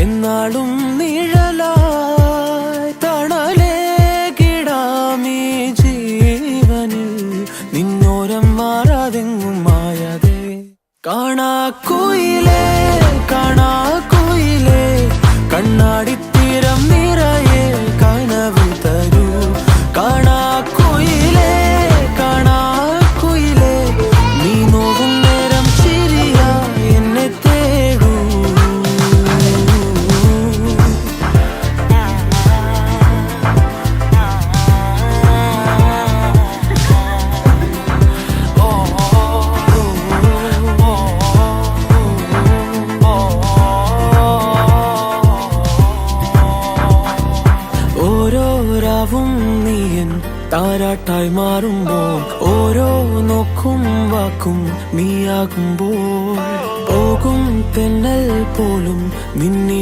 എന്നാളും നിഴലായി തണലേകിടാമീ ജീവനിൽ നിന്നോരം മാറാതെങ്ങും മായാതെ. കാണാക്കുയിലേ കാണാക്കുയിലേ കണ്ണാടിത്തീരം നിറയെ കനവ് തരൂ. കാണാക്കുയിലേ കാണാക്കുയിലേ നീ നോവും നേരം ചിരിയാ എന്നെ തേടൂ. ഓരോ രാവും നീയൻ താരാട്ടായി മാറുമ്പോൾ, ഓരോ നോക്കും വാക്കും നീയാകുമ്പോൾ, പോകും തെന്നൽ പോലും നിന്നെ